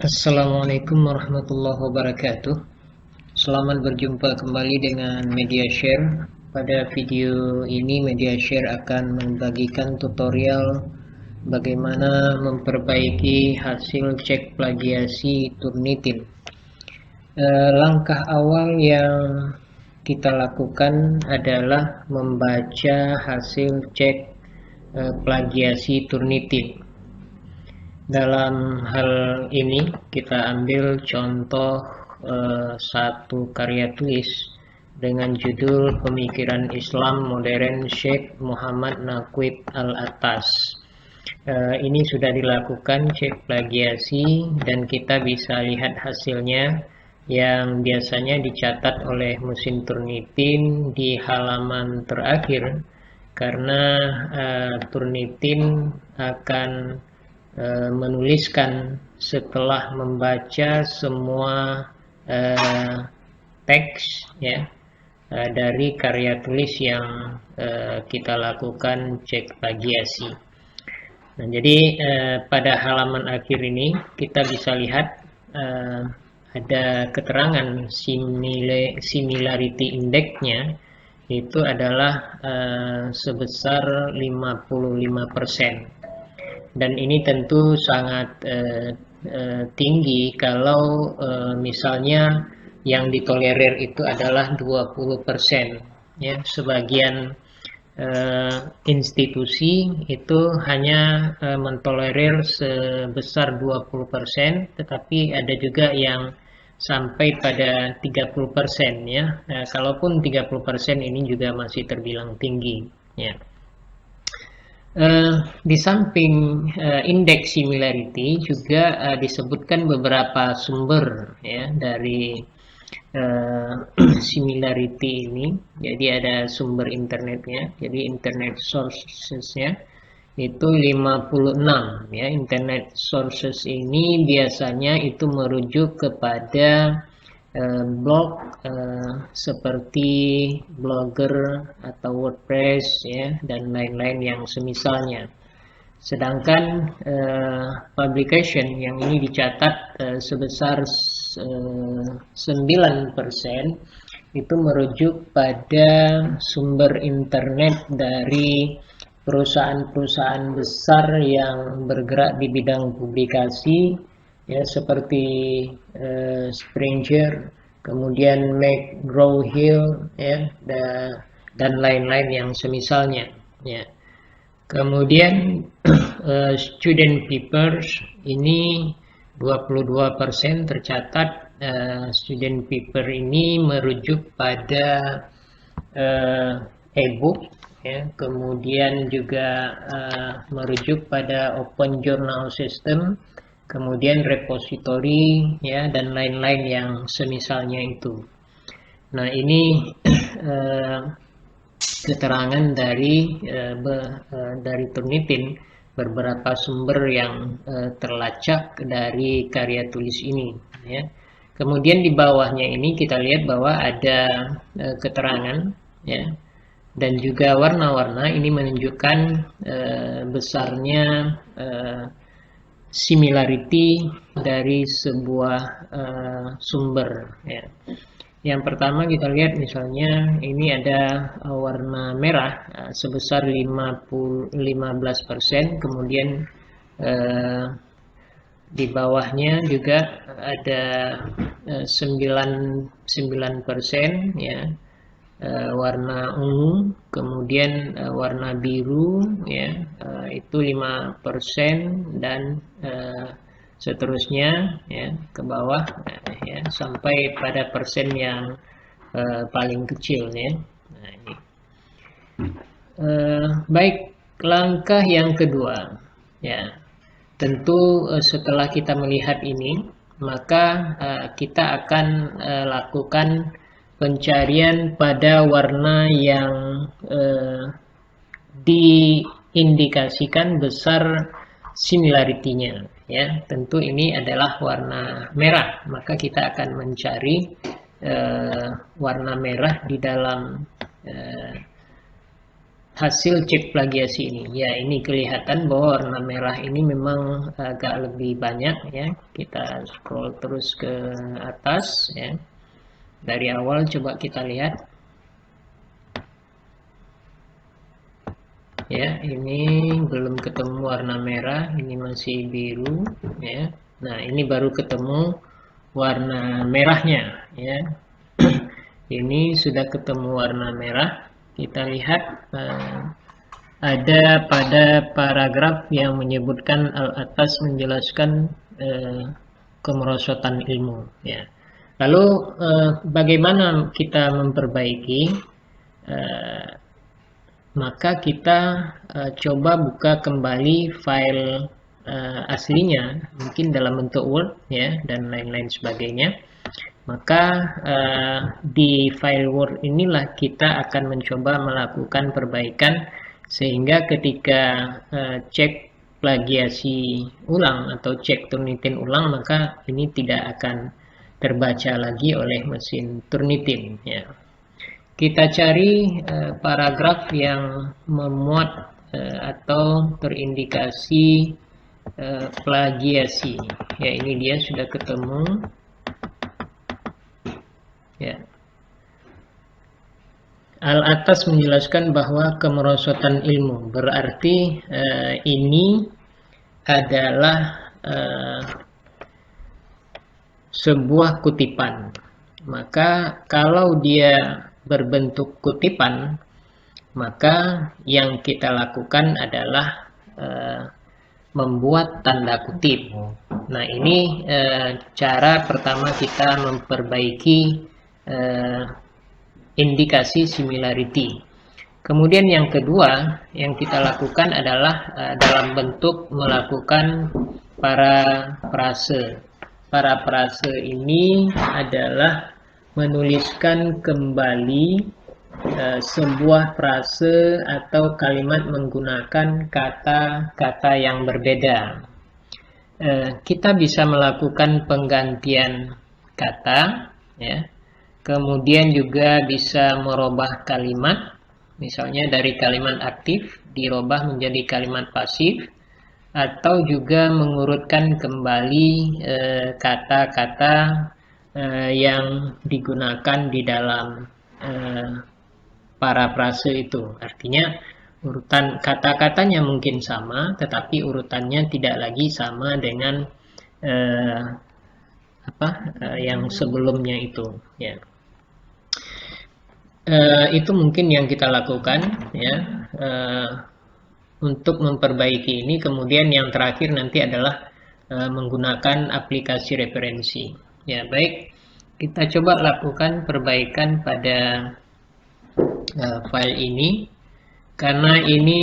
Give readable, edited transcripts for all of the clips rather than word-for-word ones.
Assalamualaikum warahmatullahi wabarakatuh. Selamat berjumpa kembali dengan MediaShare. Pada video ini MediaShare akan membagikan tutorial bagaimana memperbaiki hasil cek plagiasi Turnitin. Langkah awal yang kita lakukan adalah membaca hasil cek plagiasi Turnitin. Dalam hal ini kita ambil contoh satu karya tulis dengan judul Pemikiran Islam Modern Syekh Muhammad Naqib Al-Attas. Ini sudah dilakukan cek plagiasi dan kita bisa lihat hasilnya yang biasanya dicatat oleh mesin Turnitin di halaman terakhir, karena Turnitin akan menuliskan setelah membaca semua teks ya dari karya tulis yang kita lakukan cek plagiasi. Nah, jadi pada halaman akhir ini kita bisa lihat ada keterangan similarity index-nya itu adalah sebesar 55%. Dan ini tentu sangat tinggi kalau misalnya yang ditolerir itu adalah 20%. Ya, sebagian institusi itu hanya mentolerir sebesar 20%, tetapi ada juga yang sampai pada 30% ya. Kalaupun 30% ini juga masih terbilang tinggi ya. Di samping indeks similarity juga disebutkan beberapa sumber ya dari similarity ini. Jadi ada sumber internetnya, jadi internet sourcesnya itu 56 ya. Internet sources ini biasanya itu merujuk kepada blog seperti Blogger atau WordPress ya, dan lain-lain yang semisalnya. Sedangkan publication yang ini dicatat sebesar 9% itu merujuk pada sumber internet dari perusahaan-perusahaan besar yang bergerak di bidang publikasi ya, seperti Springer, kemudian McGraw-Hill ya, dan lain-lain yang semisalnya ya. Kemudian student papers ini 22% tercatat student paper ini merujuk pada e-book ya, kemudian juga merujuk pada open journal system, kemudian repository ya, dan lain-lain yang semisalnya itu. Nah, ini keterangan dari Turnitin, beberapa sumber yang terlacak dari karya tulis ini ya. Kemudian di bawahnya ini kita lihat bahwa ada keterangan ya, dan juga warna-warna ini menunjukkan besarnya similarity dari sebuah sumber ya. Yang pertama kita lihat misalnya ini ada warna merah sebesar 15%, kemudian di bawahnya juga ada 9% ya, warna ungu, kemudian warna biru ya, itu 5%, dan seterusnya ya ke bawah ya, sampai pada persen yang paling kecil ya. Nah, ini. Baik, langkah yang kedua ya, tentu setelah kita melihat ini maka kita akan lakukan pencarian pada warna yang diindikasikan besar similarity-nya ya. Tentu ini adalah warna merah, maka kita akan mencari warna merah di dalam hasil cek plagiasi ini. Ya, ini kelihatan bahwa warna merah ini memang agak lebih banyak ya. Kita scroll terus ke atas ya. Dari awal coba kita lihat. Ya, ini belum ketemu warna merah, ini masih biru ya. Nah, ini baru ketemu warna merahnya ya. Ini sudah ketemu warna merah. Kita lihat ada pada paragraf yang menyebutkan al-atas menjelaskan kemerosotan ilmu ya. Lalu bagaimana kita memperbaiki? Maka kita coba buka kembali file aslinya, mungkin dalam bentuk Word ya dan lain-lain sebagainya. Maka di file Word inilah kita akan mencoba melakukan perbaikan sehingga ketika cek plagiasi ulang atau cek Turnitin ulang, maka ini tidak akan terbaca lagi oleh mesin Turnitin ya. Kita cari paragraf yang memuat atau terindikasi plagiasi ya. Ini dia sudah ketemu ya. Al-atas menjelaskan bahwa kemerosotan ilmu berarti ini adalah sebuah kutipan. Maka kalau dia berbentuk kutipan, maka yang kita lakukan adalah membuat tanda kutip. Nah, ini cara pertama kita memperbaiki indikasi similarity. Kemudian yang kedua yang kita lakukan adalah dalam bentuk melakukan parafrase. Parafrase ini adalah menuliskan kembali sebuah frase atau kalimat menggunakan kata-kata yang berbeda. Kita bisa melakukan penggantian kata ya. Kemudian juga bisa merubah kalimat, misalnya dari kalimat aktif dirubah menjadi kalimat pasif, atau juga mengurutkan kembali kata-kata yang digunakan di dalam parafrase itu. Artinya urutan kata-katanya mungkin sama, tetapi urutannya tidak lagi sama dengan yang sebelumnya itu ya. Itu mungkin yang kita lakukan ya untuk memperbaiki ini. Kemudian yang terakhir nanti adalah menggunakan aplikasi referensi ya. Baik, kita coba lakukan perbaikan pada file ini. Karena ini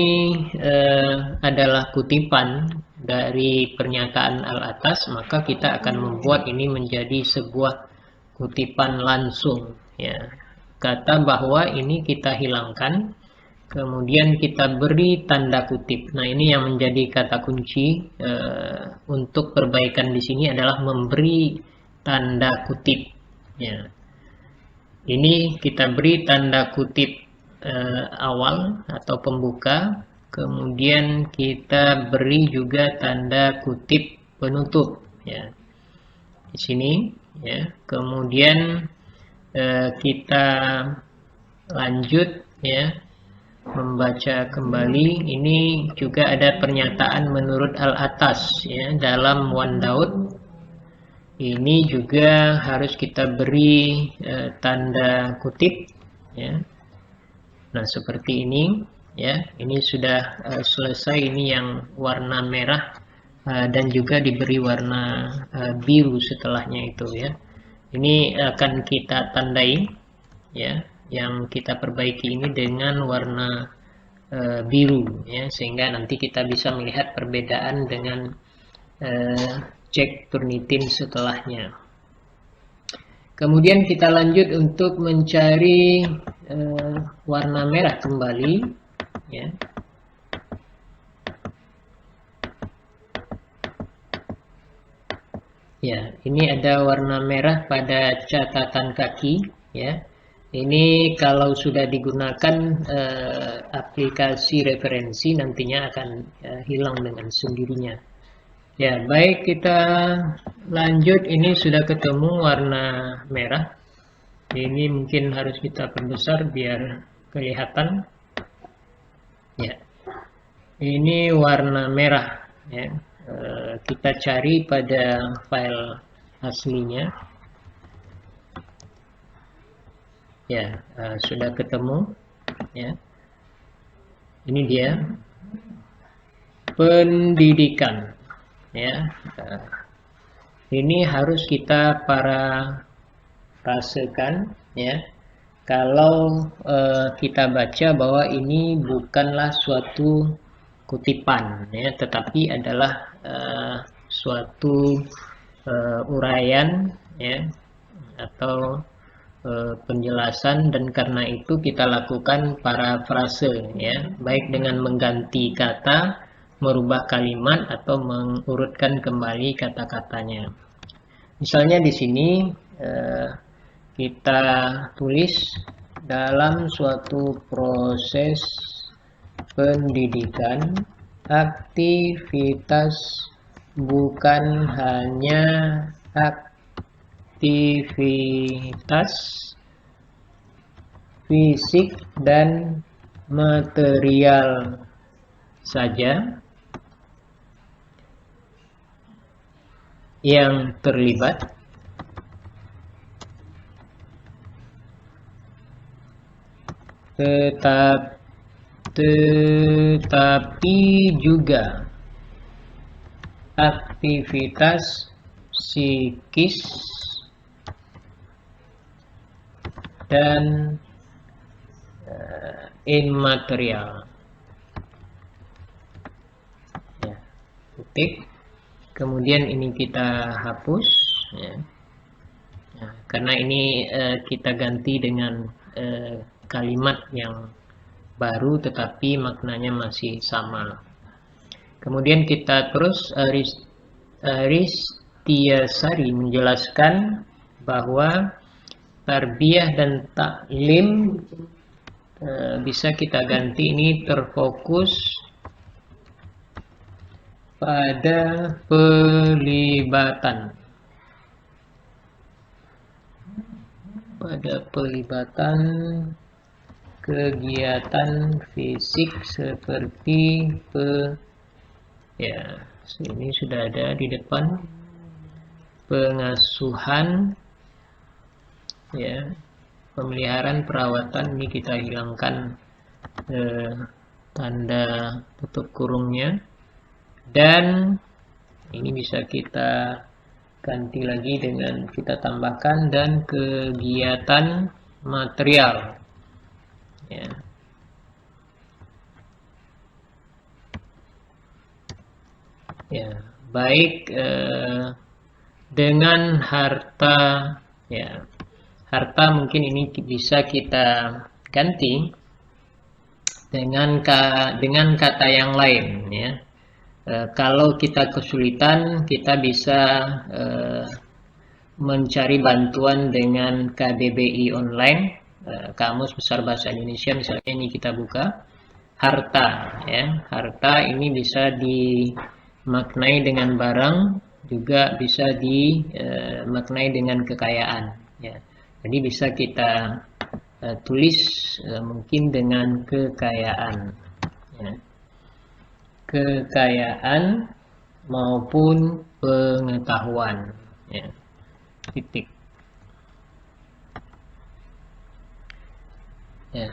adalah kutipan dari pernyataan al-atas, maka kita akan membuat ini menjadi sebuah kutipan langsung ya. Kata bahwa ini kita hilangkan, kemudian kita beri tanda kutip. Nah, ini yang menjadi kata kunci untuk perbaikan di sini adalah memberi tanda kutip ya. Ini kita beri tanda kutip awal atau pembuka, kemudian kita beri juga tanda kutip penutup ya di sini ya. Kemudian kita lanjut ya membaca kembali. Ini juga ada pernyataan menurut al-atas ya dalam OneNote. Ini juga harus kita beri tanda kutip ya. Nah, seperti ini ya. Ini sudah selesai. Ini yang warna merah dan juga diberi warna biru setelahnya itu ya. Ini akan kita tandai ya, yang kita perbaiki ini dengan warna biru ya, sehingga nanti kita bisa melihat perbedaan dengan cek Turnitin setelahnya. Kemudian kita lanjut untuk mencari warna merah kembali ya. Ya, ini ada warna merah pada catatan kaki ya. Ini kalau sudah digunakan aplikasi referensi nantinya akan hilang dengan sendirinya. Ya, baik, kita lanjut. Ini sudah ketemu warna merah. Ini mungkin harus kita perbesar biar kelihatan. Ya, ini warna merah. Ya, kita cari pada file aslinya. Ya, sudah ketemu. Ya, ini dia pendidikan. Ya, ini harus kita parafrasekan. Ya, kalau kita baca bahwa ini bukanlah suatu kutipan, ya, tetapi adalah suatu uraian, ya, atau penjelasan, dan karena itu kita lakukan parafrase, ya, baik dengan mengganti kata, merubah kalimat, atau mengurutkan kembali kata-katanya. Misalnya di sini kita tulis dalam suatu proses pendidikan, aktivitas bukan hanya aktivitas fisik dan material saja yang terlibat, tetapi juga aktivitas psikis dan immaterial. Ya, titik. Kemudian ini kita hapus, ya. Nah, karena ini kita ganti dengan kalimat yang baru tetapi maknanya masih sama. Kemudian kita terus Ristiasari menjelaskan bahwa tarbiyah dan taklim bisa kita ganti, ini terfokus pada pelibatan kegiatan fisik seperti ya, ini sudah ada di depan, pengasuhan, ya, pemeliharaan, perawatan. Ini kita hilangkan tanda tutup kurungnya, dan ini bisa kita ganti lagi dengan kita tambahkan dan kegiatan material, ya. Ya, baik, dengan harta, ya, harta mungkin ini bisa kita ganti dengan kata yang lain, ya. Kalau kita kesulitan, kita bisa mencari bantuan dengan KBBI online, Kamus Besar Bahasa Indonesia. Misalnya ini kita buka harta, ya. Harta ini bisa dimaknai dengan barang, juga bisa dimaknai dengan kekayaan, ya. Jadi bisa kita tulis mungkin dengan kekayaan, ya. Kekayaan maupun pengetahuan, ya. Titik. Ya.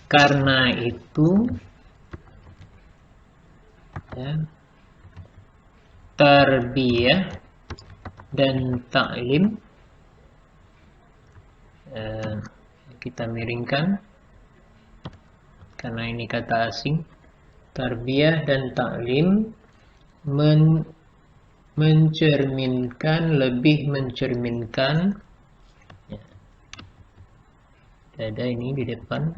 Karena itu, ya, tarbiyah dan taklim, kita miringkan karena ini kata asing. Tarbiyah dan taklim lebih mencerminkan, ya, ada ini di depan,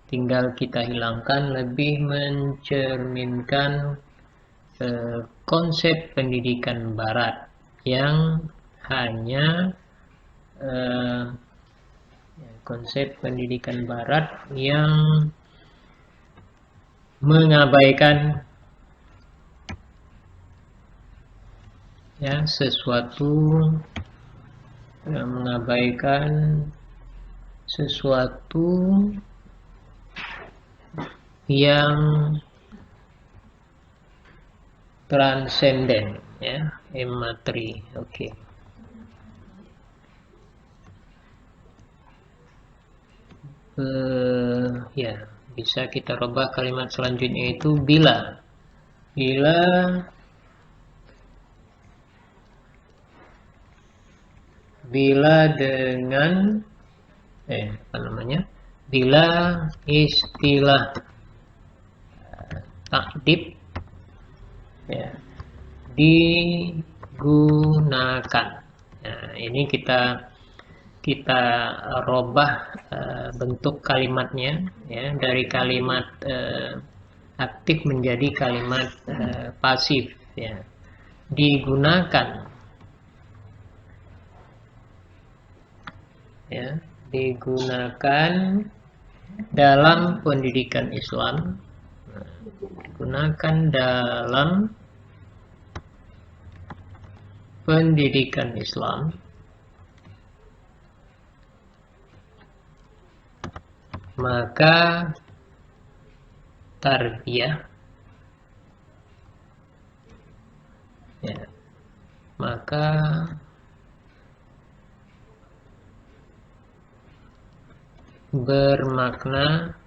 tinggal kita hilangkan, lebih mencerminkan konsep pendidikan barat yang hanya konsep pendidikan barat yang mengabaikan sesuatu yang transenden, immateri. Oke. Bisa kita rubah kalimat selanjutnya itu bila dengan bila istilah takdib digunakan. Ini kita robah bentuk kalimatnya dari kalimat aktif menjadi kalimat pasif, digunakan dalam pendidikan Islam, maka tarbiyah bermakna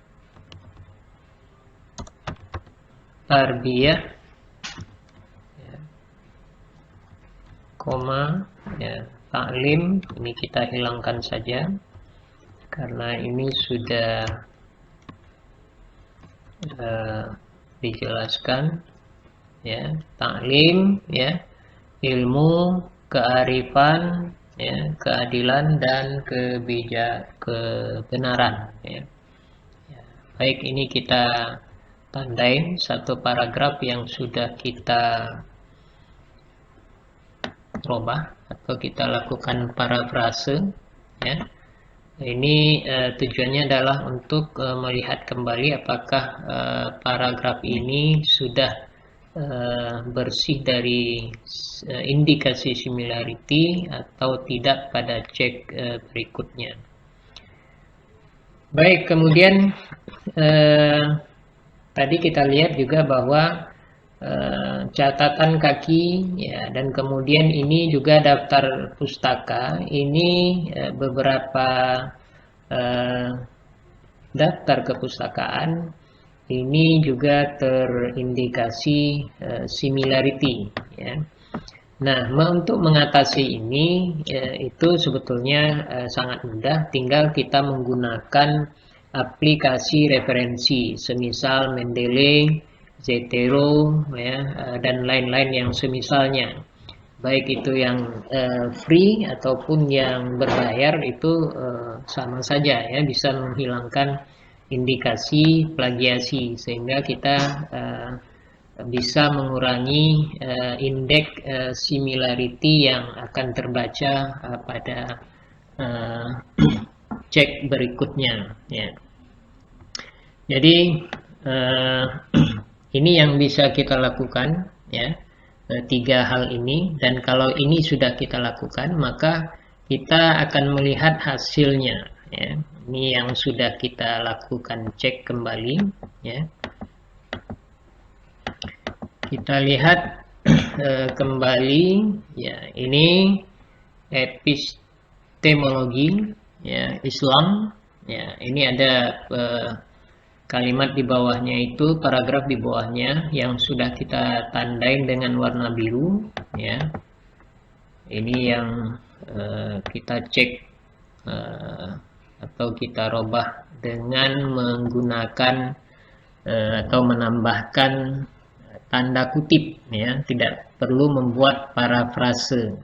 tarbiyah, taklim ini kita hilangkan saja karena ini sudah dijelaskan, taklim, ilmu, kearifan, keadilan dan kebenaran. Baik, ini kita tandai satu paragraf yang sudah kita robah atau kita lakukan parafrase. Ini tujuannya adalah untuk melihat kembali apakah paragraf ini sudah bersih dari indikasi similarity atau tidak pada cek berikutnya. Baik, kemudian tadi kita lihat juga bahwa catatan kaki dan kemudian ini juga daftar pustaka, ini beberapa daftar kepustakaan ini juga terindikasi similarity. Nah, untuk mengatasi ini itu sebetulnya sangat mudah, tinggal kita menggunakan aplikasi referensi semisal Mendeley, Zotero, dan lain-lain yang semisalnya. Baik itu yang free ataupun yang berbayar itu sama saja, bisa menghilangkan indikasi plagiasi sehingga kita bisa mengurangi indeks similarity yang akan terbaca pada cek berikutnya. Jadi ini yang bisa kita lakukan, tiga hal ini, dan kalau ini sudah kita lakukan maka kita akan melihat hasilnya. Ini yang sudah kita lakukan cek kembali. Kita lihat kembali, ini epistemologi Islam. Ini ada kalimat di bawahnya itu, paragraf di bawahnya yang sudah kita tandai dengan warna biru. Ini yang kita cek atau kita robah dengan menggunakan atau menambahkan tanda kutip, tidak perlu membuat parafrase.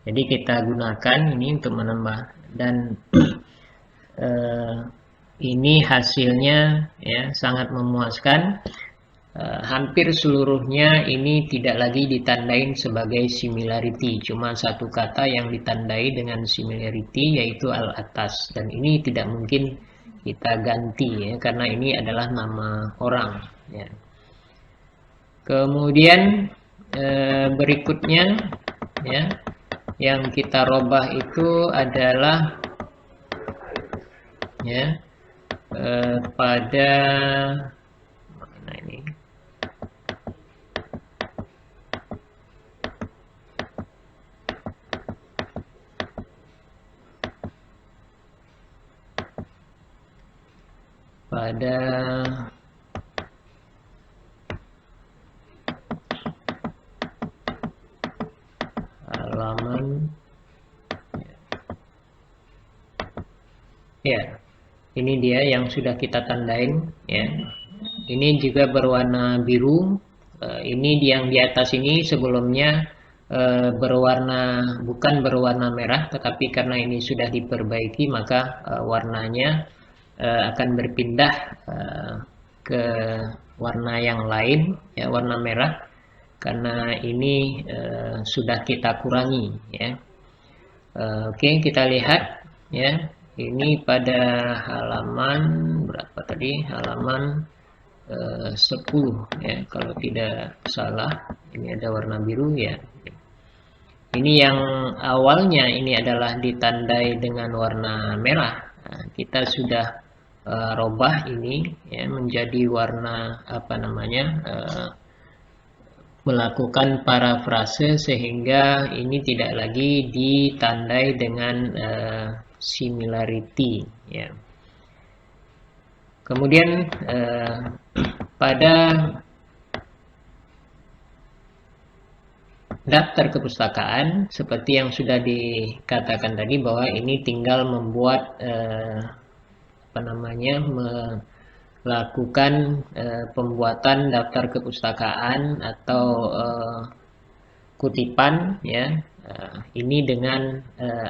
Jadi kita gunakan ini untuk menambah, dan ini hasilnya sangat memuaskan. hampir seluruhnya ini tidak lagi ditandain sebagai similarity, cuma satu kata yang ditandai dengan similarity yaitu al-atas, dan ini tidak mungkin kita ganti ya, karena ini adalah nama orang ya. Kemudian berikutnya ya, yang kita robah itu adalah ya pada mana ini, pada halaman ya, ini dia yang sudah kita tandain ya. Ini juga berwarna biru. Ini yang di atas ini sebelumnya bukan berwarna merah, tetapi karena ini sudah diperbaiki maka warnanya akan berpindah ke warna yang lain ya, warna merah, karena ini sudah kita kurangi ya. Oke, kita lihat ya, ini pada halaman berapa tadi, halaman 10 ya kalau tidak salah. Ini ada warna biru ya. Ini yang awalnya ini adalah ditandai dengan warna merah. Nah, kita sudah robah ini ya menjadi warna apa namanya, melakukan parafrase sehingga ini tidak lagi ditandai dengan similarity ya. Kemudian pada daftar kepustakaan seperti yang sudah dikatakan tadi, bahwa ini tinggal membuat apa namanya, melakukan pembuatan daftar kepustakaan atau kutipan ya, ini dengan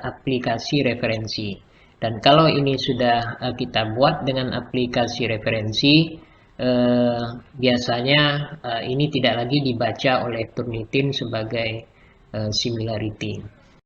aplikasi referensi. Dan kalau ini sudah kita buat dengan aplikasi referensi, biasanya ini tidak lagi dibaca oleh Turnitin sebagai similarity.